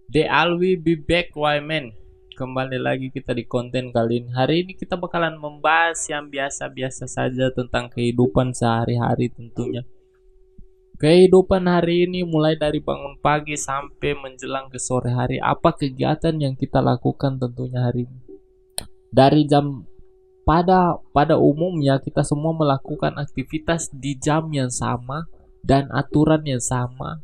The Alwi Be Back Wyman. Kembali lagi kita di konten kali ini. Hari ini kita bakalan membahas yang biasa-biasa saja tentang kehidupan sehari-hari tentunya. Kehidupan hari ini mulai dari bangun pagi sampai menjelang ke sore hari. Apa kegiatan yang kita lakukan tentunya hari ini? Dari jam pada umumnya kita semua melakukan aktivitas di jam yang sama dan aturan yang sama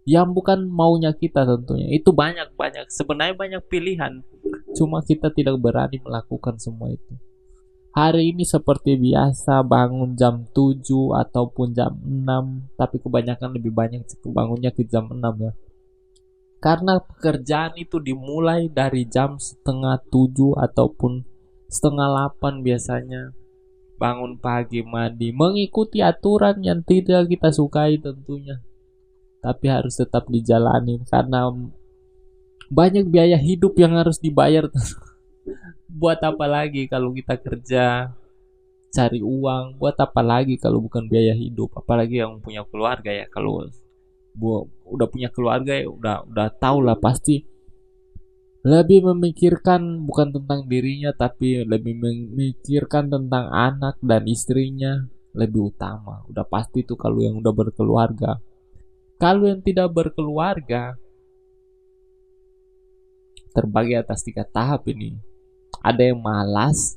yang bukan maunya kita tentunya. Itu banyak sebenarnya banyak pilihan, cuma kita tidak berani melakukan semua itu. Hari ini seperti biasa bangun jam 7 ataupun jam 6, tapi kebanyakan lebih banyak bangunnya ke jam 6 ya. Karena pekerjaan itu dimulai dari jam setengah 7 ataupun setengah 8 biasanya. Bangun pagi, mandi, mengikuti aturan yang tidak kita sukai tentunya, tapi harus tetap dijalani karena banyak biaya hidup yang harus dibayar. Buat apa lagi kalau kita kerja cari uang? Buat apa lagi kalau bukan biaya hidup? Apalagi yang punya keluarga ya. Kalau udah punya keluarga ya udah tahu lah, pasti lebih memikirkan bukan tentang dirinya tapi lebih memikirkan tentang anak dan istrinya lebih utama. Udah pasti tuh kalau yang udah berkeluarga. Kalau yang tidak berkeluarga terbagi atas 3 tahap ini. Ada yang malas,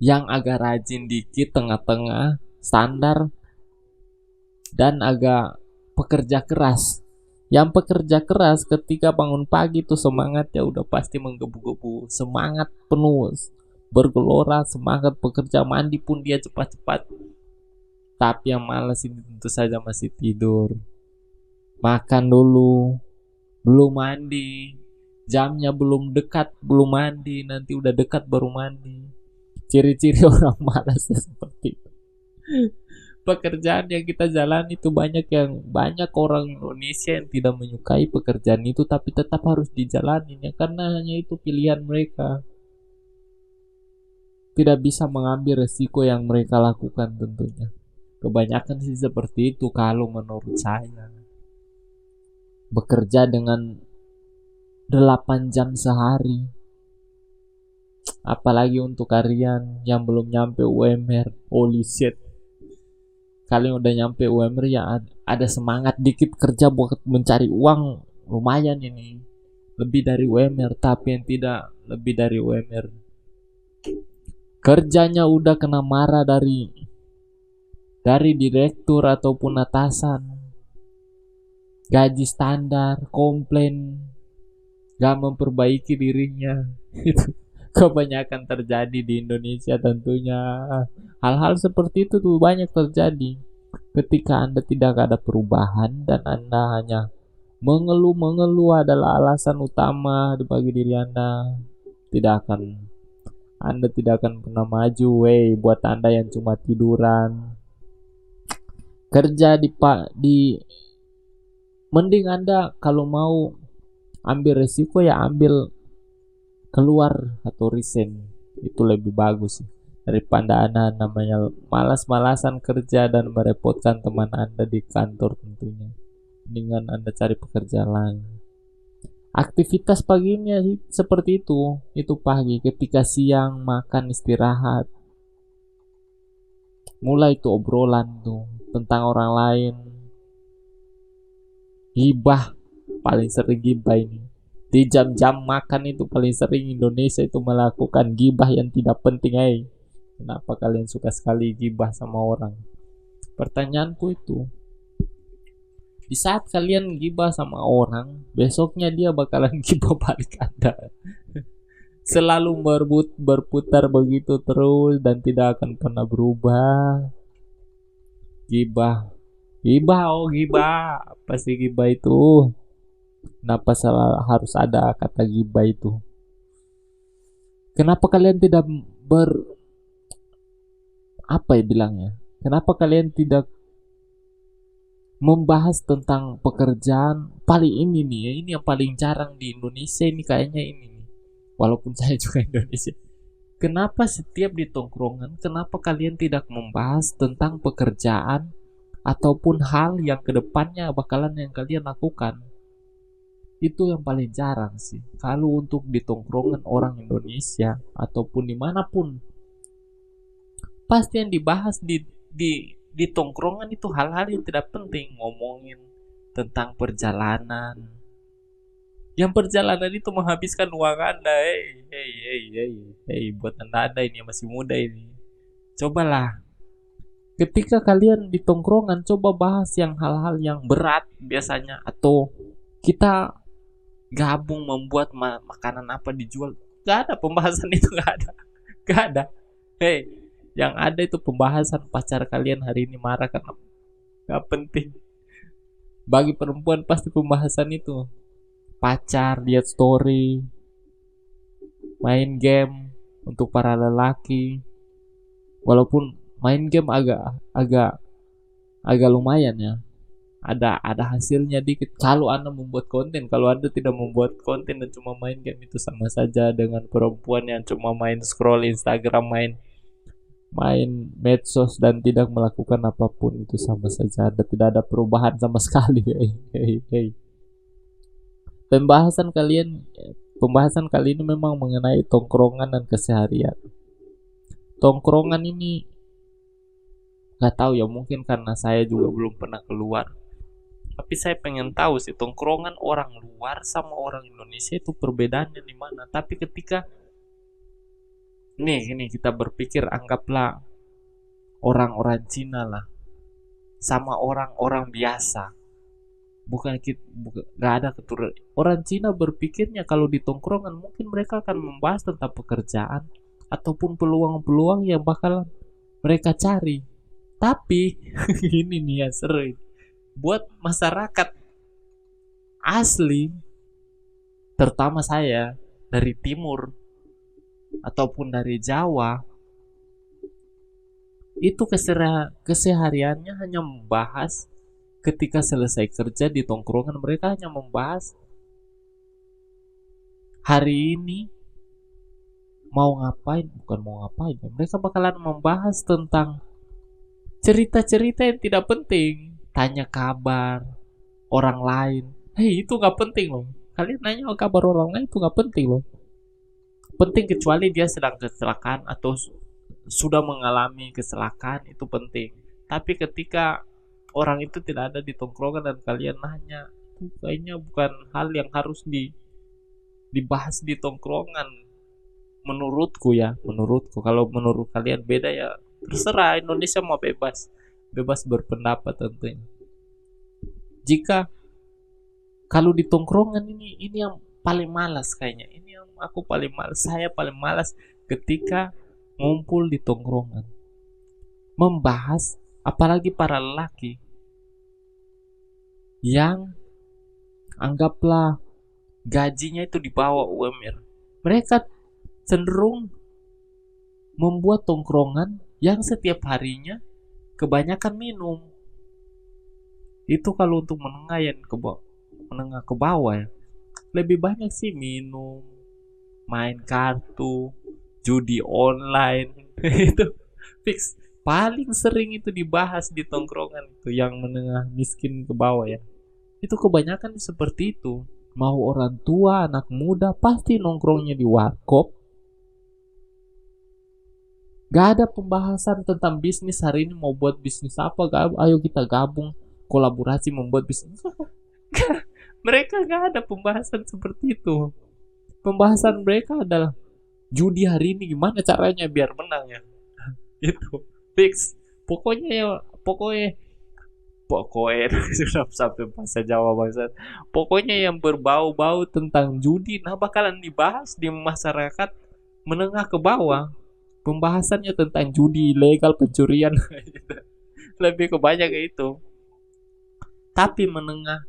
yang agak rajin dikit, tengah-tengah, standar, dan agak pekerja keras. Yang pekerja keras ketika bangun pagi tuh semangatnya udah pasti menggebu-gebu, semangat penuh, bergelora, semangat bekerja, mandi pun dia cepat-cepat. Tapi yang malas ini tentu saja masih tidur. Makan dulu, belum mandi, jamnya belum dekat, belum mandi, nanti udah dekat baru mandi. Ciri-ciri orang malas seperti itu. Pekerjaan yang kita jalani itu banyak orang Indonesia yang tidak menyukai pekerjaan itu tapi tetap harus dijalani ya, karena hanya itu pilihan mereka. Tidak bisa mengambil resiko yang mereka lakukan tentunya. Kebanyakan sih seperti itu kalau menurut saya. Bekerja dengan 8 jam sehari. Apalagi untuk kalian yang belum nyampe UMR. Holy shit. Kalian udah nyampe UMR ya ada semangat dikit kerja buat mencari uang. Lumayan ini. Lebih dari UMR, tapi yang tidak lebih dari UMR. Kerjanya udah kena marah dari direktur ataupun atasan. Gaji standar, komplain, gak memperbaiki dirinya. Itu kebanyakan terjadi di Indonesia tentunya. Hal-hal seperti itu tuh banyak terjadi ketika Anda tidak ada perubahan dan Anda hanya mengeluh adalah alasan utama bagi diri Anda. Anda tidak akan pernah maju. Buat Anda yang cuma tiduran, kerja di mending Anda kalau mau ambil resiko ya ambil keluar atau resign, itu lebih bagus sih daripada Anda namanya malas-malasan kerja dan merepotkan teman Anda di kantor tentunya. Mendingan Anda cari pekerjaan lain. Aktivitas paginya seperti itu pagi, ketika siang makan istirahat, mulai itu obrolan tuh tentang orang lain. Gibah, paling sering gibah ini. Di jam-jam makan itu paling sering Indonesia itu melakukan gibah yang tidak penting. Kenapa kalian suka sekali gibah sama orang? Pertanyaanku itu, di saat kalian gibah sama orang, besoknya dia bakalan gibah balik Anda. Selalu berputar begitu terus dan tidak akan pernah berubah. Gibah, gibah, apa sih gibah itu? Kenapa harus ada kata gibah itu? Kenapa kalian tidak apa ya bilangnya? Kenapa kalian tidak membahas tentang pekerjaan paling ini nih ya? Ini yang paling jarang di Indonesia ini kayaknya ini nih. Walaupun saya juga Indonesia. Kenapa setiap di tongkrongan, kenapa kalian tidak membahas tentang pekerjaan ataupun hal yang kedepannya bakalan yang kalian lakukan? Itu yang paling jarang sih. Kalau untuk di tongkrongan orang Indonesia ataupun dimanapun, pasti yang dibahas di tongkrongan itu hal-hal yang tidak penting. Ngomongin tentang perjalanan. Yang perjalanan itu menghabiskan uang Anda. Hey, buat Anda ini yang masih muda ini. Cobalah, ketika kalian di tongkrongan, coba bahas yang hal-hal yang berat biasanya, atau kita gabung membuat makanan apa dijual. Gak ada pembahasan itu, gak ada. Hey, yang ada itu pembahasan pacar kalian hari ini marah karena gak penting. Bagi perempuan pasti pembahasan itu pacar, lihat story, main game. Untuk para lelaki, walaupun main game agak lumayan ya, ada hasilnya dikit kalau Anda membuat konten. Kalau Anda tidak membuat konten dan cuma main game, itu sama saja dengan perempuan yang cuma main scroll Instagram, main main medsos dan tidak melakukan apapun. Itu sama saja, tidak ada perubahan sama sekali. Hey. Pembahasan kali ini memang mengenai tongkrongan dan keseharian. Tongkrongan ini nggak tahu ya, mungkin karena saya juga belum pernah keluar. Tapi saya pengen tahu sih, tongkrongan orang luar sama orang Indonesia itu perbedaannya di mana. Tapi ketika ini kita berpikir, anggaplah orang-orang Cina lah sama orang-orang biasa. Bukan nggak ada keturunan. Orang Cina berpikirnya kalau di tongkrongan mungkin mereka akan membahas tentang pekerjaan ataupun peluang-peluang yang bakal mereka cari. Tapi ini nih yang seru, buat masyarakat asli, terutama saya dari timur ataupun dari Jawa, itu kesehariannya hanya membahas ketika selesai kerja di tongkrongan. Mereka hanya membahas hari ini mau ngapain, bukan mau ngapain, mereka bakalan membahas tentang cerita-cerita yang tidak penting. Tanya kabar orang lain, hei itu gak penting loh. Kalian nanya kabar orang lain itu gak penting loh. Penting kecuali dia sedang kecelakaan atau sudah mengalami kecelakaan, itu penting. Tapi ketika orang itu tidak ada di tongkrongan dan kalian nanya, itu kayaknya bukan hal yang harus dibahas di tongkrongan. Menurutku. Kalau menurut kalian beda ya terserah. Indonesia mau bebas berpendapat tentunya. Jika kalau di tongkrongan ini yang paling malas kayaknya. Ini yang aku paling malas. Saya paling malas ketika ngumpul di tongkrongan membahas, apalagi para lelaki yang anggaplah gajinya itu di bawah UMR. Mereka cenderung membuat tongkrongan yang setiap harinya kebanyakan minum. Itu kalau untuk menengah ke bawah ya, lebih banyak sih minum, main kartu, judi online. Itu fix paling sering itu dibahas di tongkrongan itu, yang menengah miskin ke bawah ya. Itu kebanyakan seperti itu. Mau orang tua, anak muda, pasti nongkrongnya di warkop. Gak ada pembahasan tentang bisnis. Hari ini mau buat bisnis apa? Ayo kita gabung, kolaborasi membuat bisnis. Mereka gak ada pembahasan seperti itu. Pembahasan mereka adalah judi hari ini gimana caranya biar menang ya. Itu fix. Pokoknya sudah sampai bahasa Jawa bangsa. Pokoknya yang berbau-bau tentang judi bakalan dibahas di masyarakat menengah ke bawah. Pembahasannya tentang judi ilegal, pencurian. Lebih kebanyak itu. Tapi menengah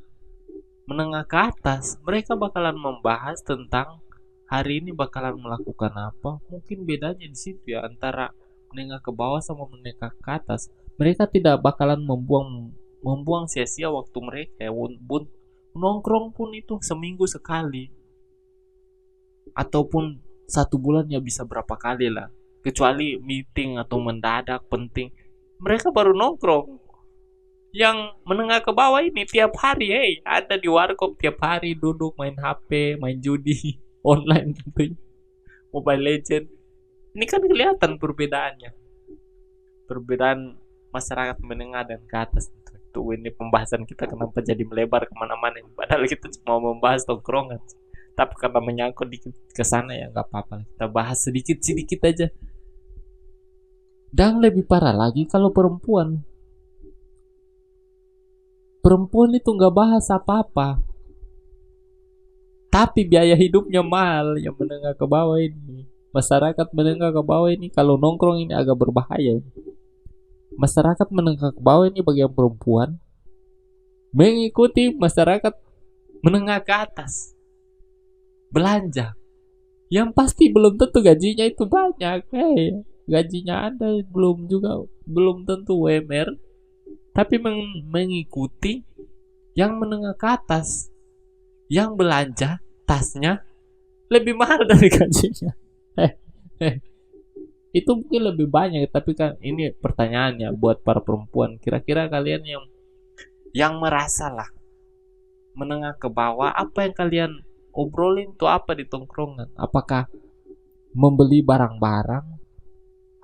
ke atas, mereka bakalan membahas tentang hari ini bakalan melakukan apa. Mungkin bedanya di situ ya, antara menengah ke bawah sama menengah ke atas. Mereka tidak bakalan membuang sia-sia waktu mereka ya. Nongkrong pun itu seminggu sekali ataupun 1 bulan ya bisa berapa kali lah, kecuali meeting atau mendadak penting, mereka baru nongkrong. Yang menengah ke bawah ini tiap hari, ada di warkop tiap hari duduk main HP, main judi online tentunya, Mobile Legend. Ini kan kelihatan perbedaannya. Perbedaan masyarakat menengah dan ke atas. Tuh ini pembahasan kita kenapa jadi melebar kemana-mana. Padahal kita cuma membahas tongkrongan. Tapi karena menyangkut dikit ke sana ya nggak apa-apa. Kita bahas sedikit-sedikit aja. Dan lebih parah lagi kalau perempuan. Perempuan itu nggak bahas apa-apa. Tapi biaya hidupnya mahal yang menengah ke bawah ini. Masyarakat menengah ke bawah ini kalau nongkrong ini agak berbahaya. Masyarakat menengah ke bawah ini bagi yang perempuan mengikuti masyarakat menengah ke atas belanja. Yang pasti belum tentu gajinya itu banyak. Gajinya Anda belum tentu UMR, tapi mengikuti yang menengah ke atas, yang belanja tasnya lebih mahal dari gajinya. Itu mungkin lebih banyak, tapi kan ini pertanyaannya buat para perempuan. Kira-kira kalian yang merasa lah menengah ke bawah, apa yang kalian obrolin tuh apa di tongkrongan? Apakah membeli barang-barang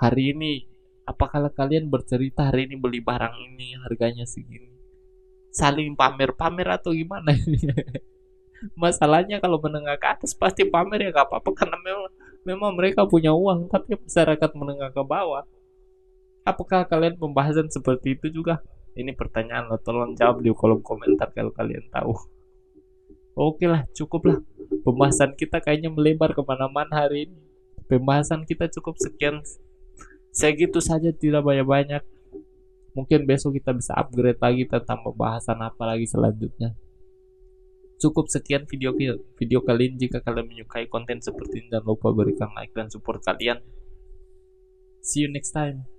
hari ini? Apakah kalian bercerita hari ini beli barang ini harganya segini? Saling pamer-pamer atau gimana ini? Masalahnya kalau menengah ke atas pasti pamer ya gak apa-apa karena memang mereka punya uang, tapi masyarakat menengah ke bawah. Apakah kalian pembahasan seperti itu juga? Ini pertanyaan lo, tolong jawab di kolom komentar kalau kalian tahu. Oke lah, cukup lah. Pembahasan kita kayaknya melebar kemana-mana hari ini. Pembahasan kita cukup sekian. Segitu saja, tidak banyak-banyak. Mungkin besok kita bisa upgrade lagi tentang pembahasan apa lagi selanjutnya. Cukup sekian video kali ini. Jika kalian menyukai konten seperti ini, jangan lupa berikan like dan support kalian. See you next time.